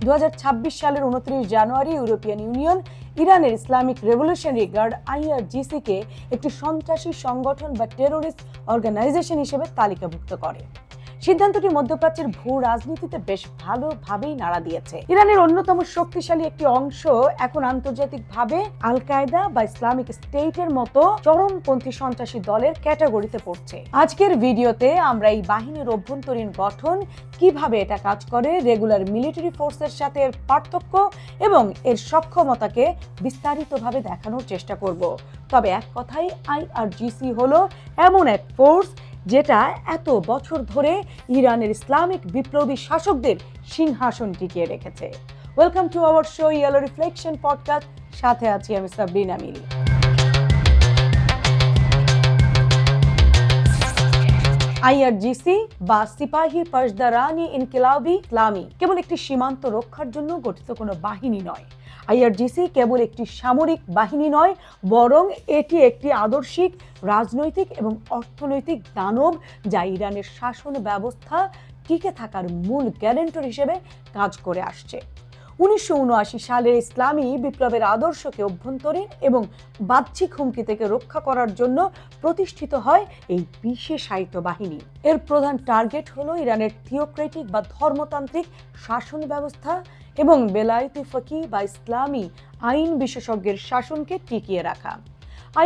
2026 সালের 29 জানুয়ারি European union ইরানের Islamic revolutionary guard IRGC-কে একটি সন্ত্রাসী সংগঠন বা টেরোরিস্ট অর্গানাইজেশন হিসেবে তালিকাভুক্ত করে। সিদ্ধান্তটি মধ্যপ্রাচ্যের ভূ রাজনীতিতে বেশ ভালোভাবেই নাড়া দিয়েছে। ইরানের অন্যতম শক্তিশালী একটি অংশ এখন আন্তর্জাতিকভাবে আল কায়দা বা ইসলামিক স্টেটের মতো চরমপন্থী সন্ত্রাসী দলের ক্যাটাগরিতে পড়ছে। আজকের ভিডিওতে আমরা এই বাহিনীর অভ্যন্তরীণ গঠন, কিভাবে এটা কাজ করে, রেগুলার মিলিটারি ফোর্সের সাথে এর পার্থক্য এবং এর সক্ষমতাকে বিস্তারিতভাবে দেখানোর চেষ্টা করব। তবে এক কথাই, IRGC হলো এমন এক ফোর্স যেটা এত বছর ধরে ইরানের ইসলামিক বিপ্লবী শাসকদের সিংহাসন টিকিয়ে রেখেছে। Welcome to our show yellow reflection podcast. সাথে আছি আমি সাবরিনা মিল। IRGC বা সিপাহী পশদারানি ইনকিলাবি ইসলামী কেবল একটি সীমান্ত রক্ষার জন্য গঠিত কোনো বাহিনী নয়। IRGC কেবল একটি সামরিক বাহিনী নয়, বরং এটি একটি আদর্শিক, রাজনৈতিক এবং অর্থনৈতিক দানব যা ইরানের শাসন ব্যবস্থা টিকে থাকার মূল গ্যারান্টর হিসেবে কাজ করে আসছে। 1979 সালের ইসলামী বিপ্লবের আদর্শকে অভ্যন্তরীণ এবং বাহ্যিক হুমকি থেকে রক্ষা করার জন্য প্রতিষ্ঠিত হয় এই বিশেষায়িত বাহিনী। এর প্রধান টার্গেট হলো ইরানের থিওক্রেটিক বা ধর্মতান্ত্রিক শাসন ব্যবস্থা এবং বেলায়েতি ফকি বা ইসলামী আইন বিশেষজ্ঞের শাসনকে টিকিয়ে রাখা।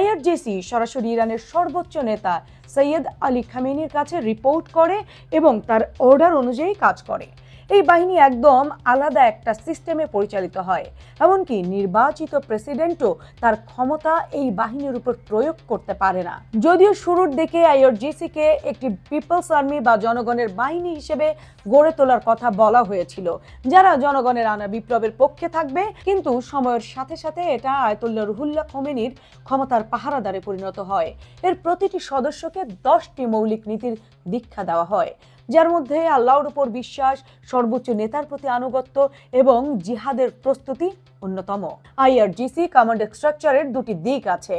IRGC সরাসরি ইরানের সর্বোচ্চ নেতা সৈয়দ আলী খামেনির কাছে রিপোর্ট করে এবং তার অর্ডার অনুযায়ী কাজ করে। এই বাহিনী একদম আলাদা একটা সিস্টেমে পরিচালিত হয়, এমনকি নির্বাচিত প্রেসিডেন্টও তার ক্ষমতা এই বাহিনীর উপর প্রয়োগ করতে পারে না। যদিও শুরুর দিকে IRGC-কে একটি পিপলস আর্মি বা জনগণের বাহিনী হিসেবে গড়ে তোলার কথা বলা হয়েছিল, যারা জনগণের আনা বিপ্লবের পক্ষে থাকবে, কিন্তু সময়ের সাথে সাথে এটা আয়াতুল্লাহ রুহুল্লাহ খোমেনির ক্ষমতার পাহারাদারে পরিণত হয়। এর প্রতিটি সদস্যকে 10টি মৌলিক নীতির দীক্ষা দেওয়া হয়, যার মধ্যে আল্লাহর উপর বিশ্বাস, সর্বোচ্চ নেতার প্রতি আনুগত্য এবং জিহাদের প্রস্তুতি অন্যতম। IRGC কমান্ড স্ট্রাকচারের দুটি দিক আছে,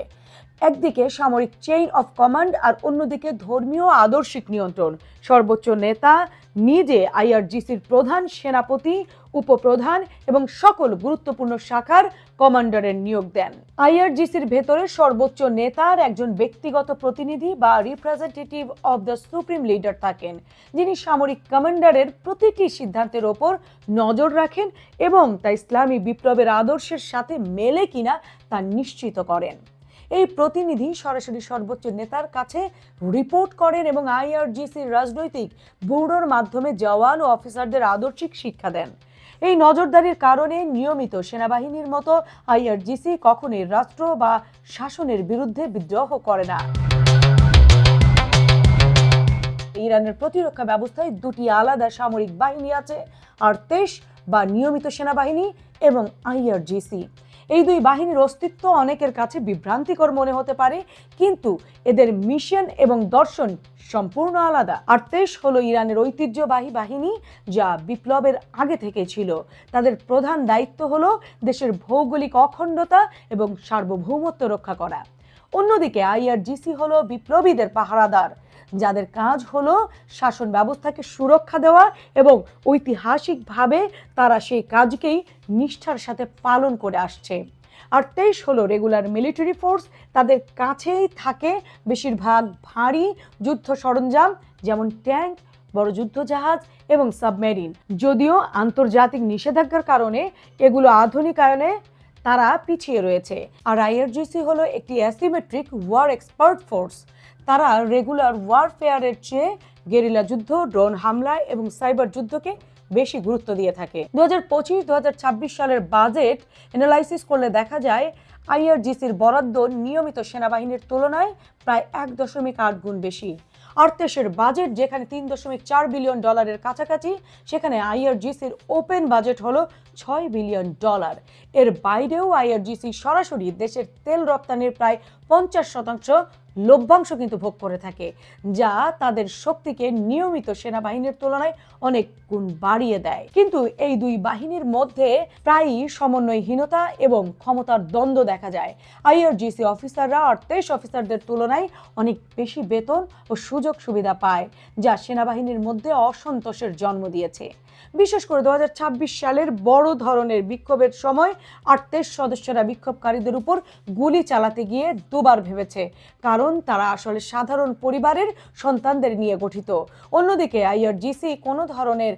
একদিকে সামরিক চেইন অফ কমান্ড আর অন্যদিকে ধর্মীয় আদর্শিক নিয়ন্ত্রণ। সর্বোচ্চ নেতা নিজে IRGC-র প্রধান, সেনাপতি, উপপ্রধান এবং সকল গুরুত্বপূর্ণ শাখার কমান্ডারের নিয়োগ দেন। IRGC-র ভেতরে সর্বোচ্চ নেতার একজন ব্যক্তিগত প্রতিনিধি বা representative of the supreme leader থাকেন, যিনি সামরিক কমান্ডারের প্রতিটি সিদ্ধান্তের ওপর নজর রাখেন এবং তা ইসলামী বিপ্লবের আদর্শের সাথে মেলে কিনা তা নিশ্চিত করেন। এই প্রতিনিধি সরাসরি সর্বোচ্চ নেতার কাছে রিপোর্ট করেন এবং IRGC-র রাজনৈতিক ব্যুরোর মাধ্যমে জওয়ান ও অফিসারদের আদর্শিক শিক্ষা দেন। এই নজরদারির কারণে নিয়মিত সেনাবাহিনীর মতো IRGC কখনোই রাষ্ট্র বা শাসনের বিরুদ্ধে বিদ্রোহ করে না। ইরানের প্রতিরক্ষা ব্যবস্থায় দুটি আলাদা সামরিক বাহিনী আছে, আরতেশ বা নিয়মিত সেনাবাহিনী এবং IRGC। এই দুই বাহিনীর অস্তিত্ব অনেকের কাছে বিভ্রান্তিকর মনে হতে পারে, কিন্তু এদের মিশন এবং দর্শন সম্পূর্ণ আলাদা। আরতেশ হলো ইরানের ঐতিহ্যবাহী বাহিনী, যা বিপ্লবের আগে থেকে ছিল। তাদের প্রধান দায়িত্ব হলো দেশের ভৌগোলিক অখণ্ডতা এবং সার্বভৌমত্ব রক্ষা করা। অন্যদিকে IRGC হলো বিপ্লবীদের পাহারাদার, যাদের কাজ হলো শাসন ব্যবস্থাকে সুরক্ষা দেওয়া এবং ঐতিহাসিকভাবে তারা সেই কাজকেই নিষ্ঠার সাথে পালন করে আসছে। আরতেশ হলো রেগুলার মিলিটারি ফোর্স, তাদের কাছেই থাকে বেশিরভাগ ভারী যুদ্ধ সরঞ্জাম, যেমন ট্যাঙ্ক, বড় যুদ্ধজাহাজ এবং সাবমেরিন। যদিও আন্তর্জাতিক নিষেধাজ্ঞার কারণে এগুলো আধুনিকায়নে তারা পিছিয়ে রয়েছে। আর IRGC হলো একটি অ্যাসিমেট্রিক ওয়ার এক্সপার্ট ফোর্স। তারা রেগুলার ওয়ারফেয়ারের চেয়ে গেরিলা যুদ্ধ, ড্রোন হামলা এবং সাইবার যুদ্ধকে বেশি গুরুত্ব দিয়ে থাকে। 2025-2026 সালের বাজেট অ্যানালাইসিস করলে দেখা যায় IRGC-র বরাদ্দ নিয়মিত সেনাবাহিনীর তুলনায় প্রায় 1.8 গুণ বেশি। আরতেশের বাজেট যেখানে $3.4 বিলিয়ন কাছাকাছি, সেখানে IRGC-র ওপেন বাজেট হলো $6 বিলিয়ন। এর বাইরেও IRGC সরাসরি দেশের তেল রপ্তানির প্রায় 50% লভ্যাংশ কিন্তু ভোগ করে থাকে, যা তাদের শক্তিকে নিয়মিত সেনাবাহিনীর তুলনায় অনেক গুণ বাড়িয়ে দেয়। কিন্তু এই দুই বাহিনীর মধ্যে প্রায়ই সমন্বয়হীনতা এবং ক্ষমতার দ্বন্দ্ব দেখা যায়। আইআরজিসি অফিসাররা আর্টেশ অফিসারদের তুলনায় অনেক বেশি বেতন ও সুযোগ সুবিধা পায়, যা সেনাবাহিনীর মধ্যে অসন্তোষের জন্ম দিয়েছে। বিশেষ করে 2026 সালের বড় ধরনের বিক্ষোভের সময় আর্টেশ সদস্যরা বিক্ষোভকারীদের উপর গুলি চালাতে গিয়ে দুবার ভেবেছে, কারণ তারা আসলে সাধারণ পরিবারের সন্তানদের নিয়ে গঠিত। অন্যদিকে আইআরজিসি কোনো ধরনের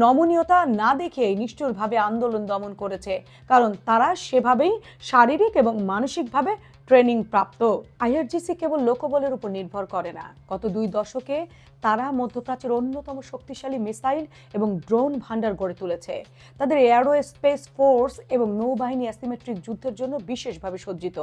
নমনীয়তা না দেখে নিষ্ঠুরভাবে আন্দোলন দমন করেছে, কারণ তারা সেভাবেই শারীরিক এবং মানসিকভাবে ট্রেনিং প্রাপ্ত। আইআরজিসি কেবল লোকবলের উপর নির্ভর করে না। গত 2 দশকে তারা মধ্যপ্রাচ্যের অন্যতম শক্তিশালী মিসাইল এবং ড্রোন ভান্ডার গড়ে তুলেছে। তাদের এয়ারো স্পেস ফোর্স এবং নৌবাহিনী অ্যাসিমেট্রিক যুদ্ধের জন্য বিশেষভাবে সজ্জিত।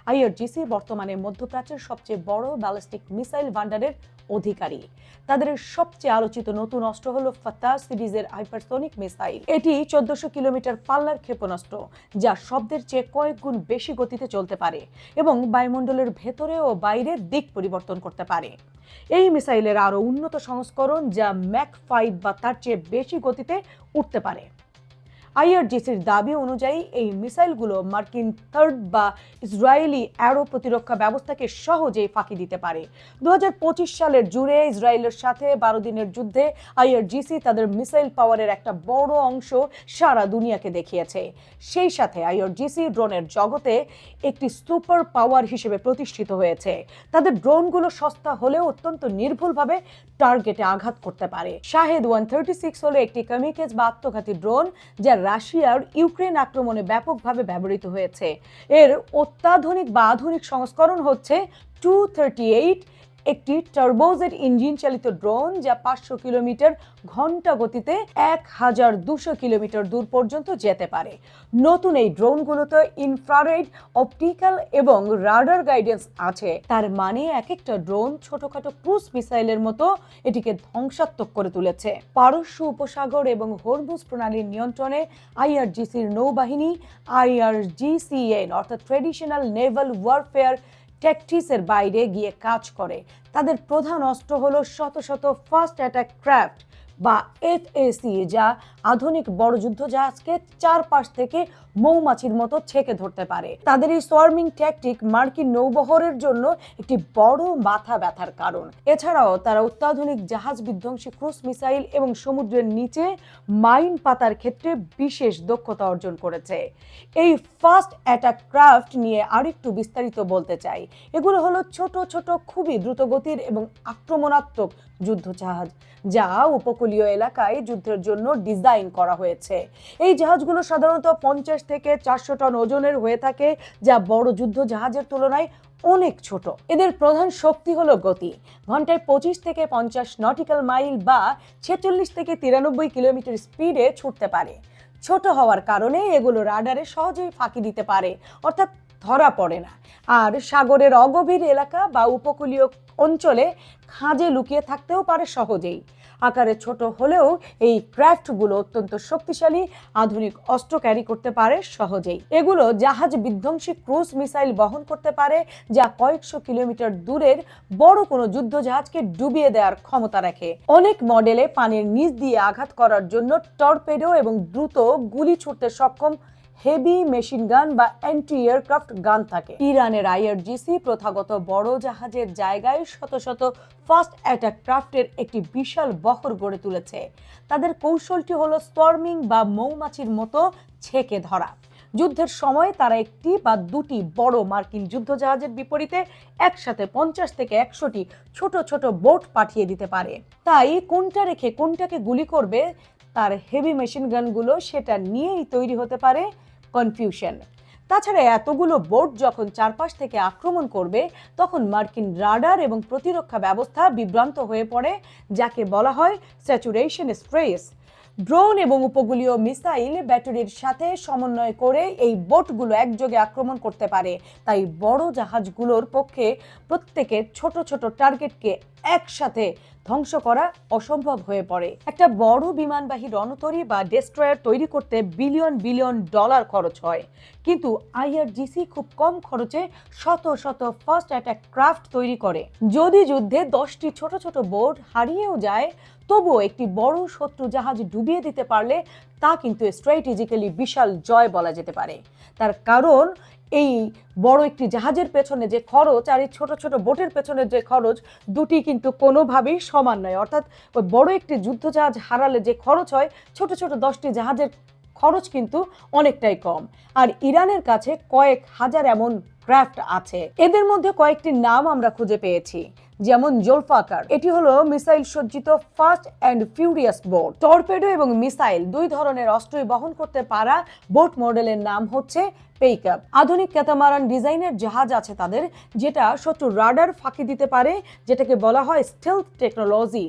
আইআরজিসি বর্তমানে মধ্যপ্রাচ্যের সবচেয়ে বড় ব্যালিস্টিক মিসাইল ভান্ডারের অধিকারী। তাদের সবচেয়ে আলোচিত নতুন অস্ত্র হলো ফাতাহ সিরিজের হাইপারসোনিক মিসাইল। এটি 1400 কিলোমিটার পাল্লার ক্ষেপণাস্ত্র, যা শব্দের চেয়ে কয়েক গুণ বেশি গতিতে চলতে পারে এবং বায়ুমণ্ডলের ভেতরে ও বাইরে দিক পরিবর্তন করতে পারে। এই মিসাইলের আরো উন্নত সংস্করণ, যা ম্যাক 5 বা তার চেয়ে বেশি গতিতে উঠতে পারে। আইআরজিসির দাবি অনুযায়ী এই মিসাইলগুলো মার্কিন থার্ড বা ইসরায়েলি অ্যারো প্রতিরক্ষা ব্যবস্থাকে সহজেই ফাঁকি দিতে পারে। 2025 সালের জুড়ে ইসরায়েলের সাথে 12 দিনের যুদ্ধে আইআরজিসি তাদের মিসাইল পাওয়ারের একটা বড় অংশ সারা দুনিয়াকে দেখিয়েছে। সেই সাথে আইআরজিসি ড্রোনের জগতে একটি সুপার পাওয়ার হিসেবে প্রতিষ্ঠিত হয়েছে। তাদের ড্রোনগুলো সস্তা হলেও অত্যন্ত নির্ভুলভাবে টার্গেটে আঘাত করতে পারে। শাহেদ 136 হলো একটি কামিকেজ বা আত্মঘাতী ড্রোন, যা রাশিয়ার ইউক্রেন আক্রমণে ব্যাপকভাবে ব্যবহৃত হয়েছে। এর অত্যাধুনিক বা আধুনিক সংস্করণ হচ্ছে 238, একটি টার্বোজেট ইঞ্জিন চালিত ড্রোন, যা 500 কিলোমিটার ঘন্টা গতিতে 1200 কিলোমিটার দূর পর্যন্ত যেতে পারে। নতুন এই ড্রোনগুলোতে ইনফ্রারেড, অপটিক্যাল এবং রাডার গাইডেন্স আছে। তার মানে এক একটা ড্রোন ছোটখাটো ক্রুজ মিসাইলের মতো এটিকে ধ্বংসাত্মক করে তুলেছে। পারস্য উপসাগর এবং হরমুজ প্রণালীর নিয়ন্ত্রণে আইআরজিসির নৌবাহিনী আইআরজিসিএন অর্থাৎ ট্রেডিশনাল নেভাল ওয়ারফেয়ার ট্যাকটিক্সের বাইরে গিয়ে কাজ করে। তাদের প্রধান অস্ত্র হলো শত শত ফাস্ট অ্যাটাক ক্রাফট বা এফএসি, যা আধুনিক বড় যুদ্ধ জাহাজকে চারপাশ থেকে মৌমাছির মতো ছেকে ধরতে পারে। তাদের এই সোয়ার্মিং ট্যাকটিক মার্কিন নৌবহরের জন্য একটি বড় মাথা ব্যথার কারণ। এছাড়াও তারা অত্যাধুনিক জাহাজ বিধ্বংসী ক্রুজ মিসাইল এবং সমুদ্রের নিচে মাইন পাতার ক্ষেত্রে বিশেষ দক্ষতা অর্জন করেছে। এই ফাস্ট অ্যাটাক ক্রাফট নিয়ে আরেকটু বিস্তারিত বলতে চাই। এগুলো হলো ছোট ছোট খুবই দ্রুতগতির এবং আক্রমণাত্মক যুদ্ধ জাহাজ, যা উপকূলীয় এলাকায় যুদ্ধের জন্য ডিজাইন করা হয়েছে। এই জাহাজগুলো সাধারণত 50 থেকে 400 টন ওজনের হয়ে থাকে, যা বড় যুদ্ধ জাহাজের তুলনায় অনেক ছোট। এদের প্রধান শক্তি হলো গতি। ঘন্টায় 25 থেকে 50 নটিক্যাল মাইল বা 46 থেকে 93 কিলোমিটার স্পিডে ছুটতে পারে। ছোট হওয়ার কারণে এগুলো রাডারে সহজেই ফাঁকি দিতে পারে, অর্থাৎ ধরা পড়ে না। আর সাগরের অগভীর এলাকা বা উপকূলীয় অঞ্চলে খাঁজে লুকিয়ে থাকতেও পারে সহজেই। আকারে ছোট হলেও এই ক্রাফটগুলো অত্যন্ত শক্তিশালী আধুনিক অস্ত্র ক্যারি করতে পারে সহজেই। এগুলো জাহাজ বিধ্বংসী ক্রুজ মিসাইল বহন করতে পারে, যা কয়েকশো কিলোমিটার দূরের বড় কোনো যুদ্ধ জাহাজকে ডুবিয়ে দেওয়ার ক্ষমতা রাখে। অনেক মডেলে পানির নিচ দিয়ে আঘাত করার জন্য টর্পেডো এবং দ্রুত গুলি ছুটতে সক্ষম হেভি মেশিন গান বা অ্যান্টি এয়ারক্রাফট গান থাকে। ইরানের আইআরজিসি প্রথাগত বড় জাহাজের জায়গায় শত শত ফাস্ট অ্যাটাক ক্রাফটের একটি বিশাল বহর গড়ে তুলেছে। তাদের কৌশলটি হলো স্টর্মিং বা মৌমাছির মতো ছেকে ধরা। যুদ্ধের সময় তারা একটি বা দুটি বড় মার্কিন যুদ্ধ জাহাজের বিপরীতে একসাথে 50 থেকে 100টি ছোট ছোট বোট পাঠিয়ে দিতে পারে। তাই কোনটা রেখে কোনটাকে গুলি করবে তার হেভি মেশিন গানগুলো সেটা নিয়েই তৈরি হতে পারে কনফিউশন। তাছাড়া এতগুলো বোট যখন চারপাশ থেকে আক্রমণ করবে, তখন মার্কিন রাডার এবং প্রতিরক্ষা ব্যবস্থা বিভ্রান্ত হয়ে পড়ে, যাকে বলা হয় স্যাচুরেশন স্ট্রেস। ড্রোন এবং উপকূলীয় মিসাইল ব্যাটারির সাথে সমন্বয় করে এই বোটগুলো একযোগে আক্রমণ করতে পারে। তাই বড় জাহাজগুলোর পক্ষে প্রত্যেকের ছোট ছোট টার্গেটকে একসাথে ধ্বংস করা অসম্ভব হয়ে পড়ে। একটা বড় বিমানবাহী রণতরী বা ডেস্ট্রয়ার তৈরি করতে বিলিয়ন বিলিয়ন ডলার খরচ হয়, কিন্তু আইআরজিসি খুব কম খরচে শত শত ফার্স্ট অ্যাটাক ক্রাফট তৈরি করে। যদি যুদ্ধে 10টি ছোট ছোট বোট হারিয়েও যায়, তবুও একটি বড় শত্রু জাহাজ ডুবিয়ে দিতে পারলে তা কিন্তু স্ট্র্যাটেজিক্যালি বিশাল জয় বলা যেতে পারে। তার কারণ এই বড় একটি জাহাজের পেছনে যে খরচ আর এই ছোট ছোট বোটের পেছনে যে খরচ, দুটি কিন্তু কোনোভাবেই সমান নয়। অর্থাৎ ওই বড় একটি যুদ্ধজাহাজ হারালে যে খরচ হয়, ছোট ছোট 10টি জাহাজের খরচ কিন্তু অনেকটাই কম। আর ইরানের কাছে কয়েক হাজার এমন ক্রাফট আছে। এদের মধ্যে কয়েকটি নাম আমরা খুঁজে পেয়েছি, যেমন জোলফাকার। এটি হলো মিসাইল সজ্জিত fast and furious boat. Torpedo এবং মিসাইল দুই ধরনের অস্ত্রই বহন করতে পারা বোট মডেলের নাম হচ্ছে পেইকাপ। আধুনিক ক্যাটামারান ডিজাইনের জাহাজ আছে তাদের, যেটা শত্রুর রাডার ফাঁকি দিতে পারে, যেটাকে বলা হয় স্টেলথ টেকনোলজি।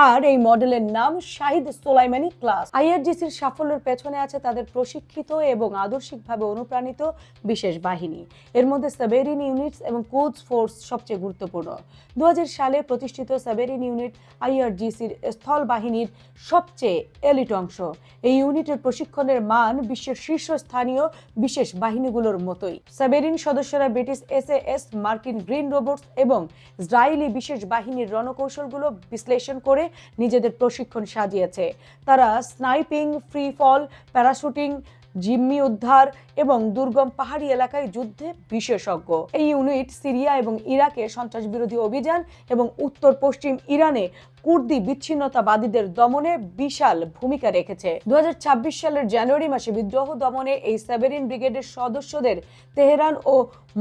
আর এই মডেলের নাম শাহিদ সোলাইমানি ক্লাস। আইআরজিসির সাফল্যের পেছনে আছে তাদের প্রশিক্ষিত এবং আদর্শিকভাবে অনুপ্রাণিত বিশেষ বাহিনী। এর মধ্যে সাবেরিন ইউনিটস এবং কোডস ফোর্স সবচেয়ে গুরুত্বপূর্ণ। 2000 সালে প্রতিষ্ঠিত সাবেরিন ইউনিট আইআরজিসির স্থল বাহিনীর সবচেয়ে এলিট অংশ। এই ইউনিটের প্রশিক্ষণের মান বিশ্বের শীর্ষস্থানীয় বিশেষ বাহিনীগুলোর মতোই। সাবেরিন সদস্যরা ব্রিটিশ এসএএস, মার্কিন গ্রিন রোবটস এবং ইসরায়েলি বিশেষ বাহিনীর রণকৌশলগুলো বিশ্লেষণ করে নিজেদের প্রশিক্ষণ সাজিয়েছে। তারা স্নাইপিং, ফ্রি ফল, প্যারাশুটিং, জিম্মি উদ্ধার এবং দুর্গম পাহাড়ি এলাকায় যুদ্ধে বিশেষজ্ঞ। এই ইউনিট সিরিয়া এবং ইরাকে সন্ত্রাস বিরোধী অভিযান এবং উত্তর পশ্চিম ইরানে কুর্দি বিচ্ছিন্নতাবাদীদের দমনে বিশাল ভূমিকা রেখেছে। 2026 সালের জানুয়ারি মাসে বিদ্রোহ দমনে এই সাবেরিন ব্রিগেডের সদস্যদের তেহরান ও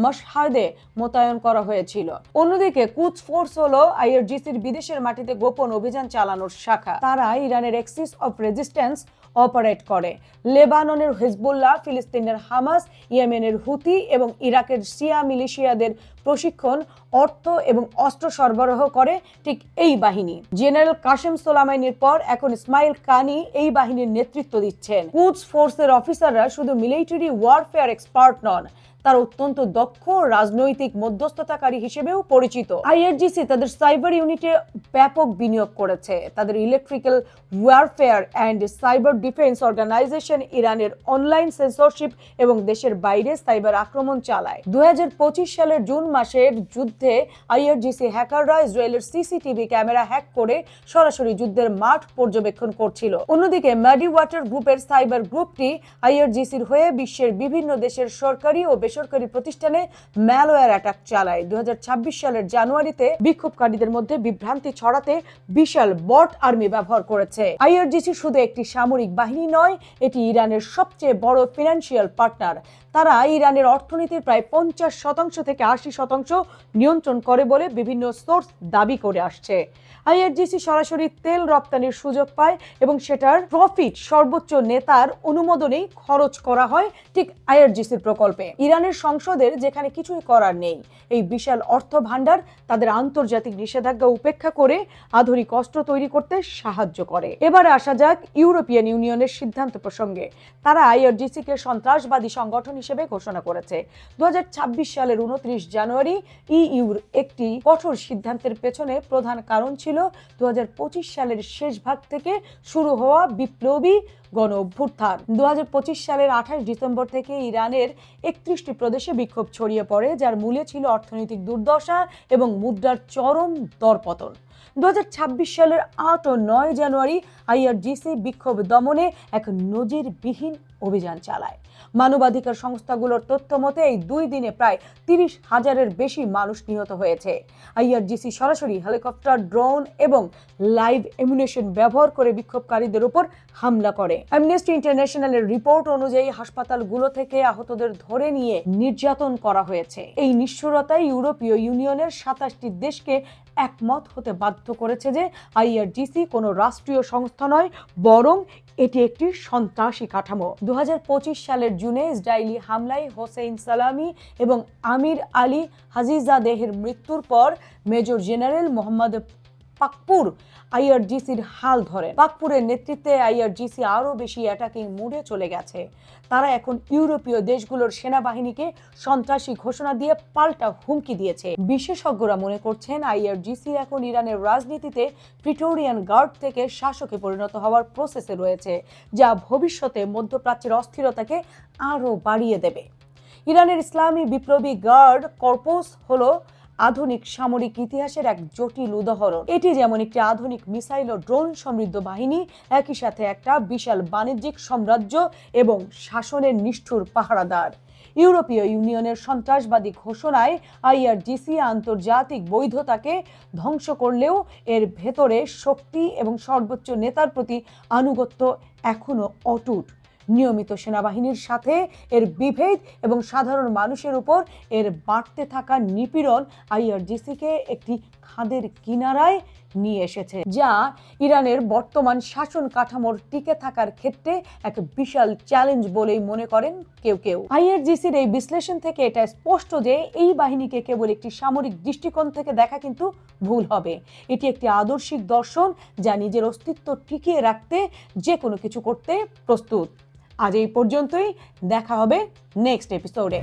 মশহাদে মোতায়েন করা হয়েছিল। অন্যদিকে কুদস ফোর্স হলো আইআরজিসির বিদেশের মাটিতে গোপন অভিযান চালানোর শাখা। তারা ইরানের এক্সিস অফ রেজিস্ট্যান্স অপারেট করে। লেবাননের হিজবুল্লাহ, ফিলিস্তিনের হামাস, ইয়েমেনের হুতি এবং ইরাকের শিয়া মিলিশিয়াদের প্রশিক্ষণ, অর্থ এবং অস্ত্র সরবরাহ করে ঠিক এই বাহিনী। জেনারেল কাসেম সোলাইমানির পর এখন ইসমাইল কানি এই বাহিনীর নেতৃত্ব দিচ্ছেন। কুদস ফোর্সের অফিসাররা শুধু মিলিটারি ওয়ারফেয়ার এক্সপার্ট নন, তার অত্যন্ত দক্ষ রাজনৈতিক মধ্যস্থতাকারী হিসেবেও পরিচিত। আইআরজিসি তাদের সাইবার ইউনিটে ব্যাপক বিনিয়োগ করেছে। তাদের electrical warfare and cyber defence organisation ইরানের অনলাইন সেন্সরশিপ এবং দেশের বাইরে সাইবার আক্রমণ চালায়। 2025 সালের জুন মাসের যুদ্ধে আইআরজিসি হ্যাকাররা ইসরায়েলের সিসিটিভি ক্যামেরা হ্যাক করে সরাসরি যুদ্ধের মাঠ পর্যবেক্ষণ করছিল। অন্যদিকে মাডি ওয়াটার গ্রুপের সাইবার গ্রুপটি আইআরজিসির হয়ে বিশ্বের বিভিন্ন দেশের সরকারি ও বেসরকারি প্রতিষ্ঠানে ম্যালওয়্যার অ্যাটাক চালায়। 2026 সালের জানুয়ারিতে বিক্ষোভকারীদের মধ্যে বিভ্রান্তি ছড়াতে বিশাল বট আর্মি ব্যবহার করেছে। আইআরজিসি শুধু একটি সামরিক বাহিনী নয়, এটি ইরানের সবচেয়ে বড় ফিনান্সিয়াল পার্টনার। তারা ইরানের অর্থনীতির প্রায় 50% থেকে 80% নিয়ন্ত্রণ করে বলে বিভিন্ন সোর্স দাবি করে আসছে। আইআরজিসি সরাসরি তেল রপ্তানির সুযোগ পায় এবং সেটার প্রফিট সর্বোচ্চ নেতার অনুমোদনেই খরচ করা হয় ঠিক আইআরজিসির প্রকল্পে। ইরানের সংসদের যেখানে কিছুই করার নেই, এই বিশাল অর্থ ভান্ডার তাদের আন্তর্জাতিক নিষেধাজ্ঞা উপেক্ষা করে আধুনিক অস্ত্র তৈরি করতে সাহায্য করে। এবারে আসা যাক ইউরোপিয়ান ইউনিয়নের সিদ্ধান্ত প্রসঙ্গে। তারা আইআরজিসিকে সন্ত্রাসবাদী সংগঠন হিসেবে ঘোষণা করেছে। 2026 সালের 29 জানুয়ারি ইইউর একটি কঠোর সিদ্ধান্তের পেছনে প্রধান কারণ ছিল 2025 সালের শেষ ভাগ থেকে শুরু হওয়া বিপ্লবী গণ অভ্যুত্থান। 2025 সালের 28 ডিসেম্বর থেকে ইরানের 31টি প্রদেশে বিক্ষোভ ছড়িয়ে পড়ে, যার মূলে ছিল অর্থনৈতিক দুর্দশা এবং মুদ্রার চরম দরপতন। 2026 সালের 8 ও 9 জানুয়ারি আইআরজিসি বিক্ষোভ দমনে এক নজিরবিহীন অভিযান চালায়। মানবাধিকার সংস্থাগুলোর তথ্য মতে এই 2 দিনে প্রায় 30,000-এর বেশি মানুষ নিহত হয়েছে। আইআরজিসি সরাসরি হেলিকপ্টার, ড্রোন এবং লাইভ অ্যামুনিশন ব্যবহার করে বিক্ষোভকারীদের উপর হামলা করে। অ্যামনেস্টি ইন্টারন্যাশনালের রিপোর্ট অনুযায়ী হাসপাতালগুলো থেকে আহতদের ধরে নিয়ে নির্যাতন করা হয়েছে। এই নিষ্ঠুরতায় ইউরোপীয় ইউনিয়নের 27টি দেশকে একমত হতে বাধ্য করেছে যে আইআরজিসি কোনো রাষ্ট্রীয় সংস্থা নয়, বরং এটি একটি সন্ত্রাসী কাঠামো। 2025 সালের জুনে ইসরায়েলি হামলায় হোসেইন সালামি এবং আমির আলী হাজিজাদেহের মৃত্যুর পর মেজর জেনারেল মোহাম্মদ পাকপুর আইআরজিসির হাল ধরে। পাকপুরের নেতৃত্বে আইআরজিসি আরও বেশি অ্যাটাকিং মুডে চলে গেছে। তারা এখন ইউরোপীয় দেশগুলোর সেনাবাহিনীকে সন্ত্রাসী ঘোষণা দিয়ে পাল্টা হুমকি দিয়েছে। বিশেষজ্ঞরা মনে করছেন আইআরজিসি এখন ইরানের রাজনীতিতে প্রিটোরিয়ান গার্ড থেকে শাসকে পরিণত হওয়ার প্রসেসে রয়েছে, যা ভবিষ্যতে মধ্যপ্রাচ্যের অস্থিরতাকে আরও বাড়িয়ে দেবে। ইরানের ইসলামী বিপ্লবী গার্ড কর্পস হলো আধুনিক সামরিক ইতিহাসের এক জটিল উদাহরণ। এটি যেমন একটি আধুনিক মিসাইল ও ড্রোন সমৃদ্ধ বাহিনী, একই সাথে একটা বিশাল বাণিজ্যিক সাম্রাজ্য এবং শাসনের নিষ্ঠুর পাহারাদার। ইউরোপীয় ইউনিয়নের সন্ত্রাসবাদী ঘোষণায় আইআরজিসি আন্তর্জাতিক বৈধতাকে ধ্বংস করলেও এর ভেতরে শক্তি এবং সর্বোচ্চ নেতার প্রতি আনুগত্য এখনো অটুট। নিয়মিত সেনাবাহিনীর সাথে এর বিভেদ এবং সাধারণ মানুষের উপর এর বাড়তে থাকা নিপীড়ন আইআরজিসিকে একটি খাদের কিনারায় নিয়ে এসেছে, যা ইরানের বর্তমান শাসন কাঠামোর টিকে থাকার ক্ষেত্রে এক বিশাল চ্যালেঞ্জ বলেই মনে করেন কেউ কেউ। আইআরজিসির এই বিশ্লেষণ থেকে এটা স্পষ্ট যে এই বাহিনীকে কেবল একটি সামরিক দৃষ্টিকোণ থেকে দেখা কিন্তু ভুল হবে। এটি একটি আদর্শিক দর্শন যা নিজের অস্তিত্ব টিকিয়ে রাখতে যে কোনো কিছু করতে প্রস্তুত। আজ এই পর্যন্তই, দেখা হবে নেক্সট এপিসোডে।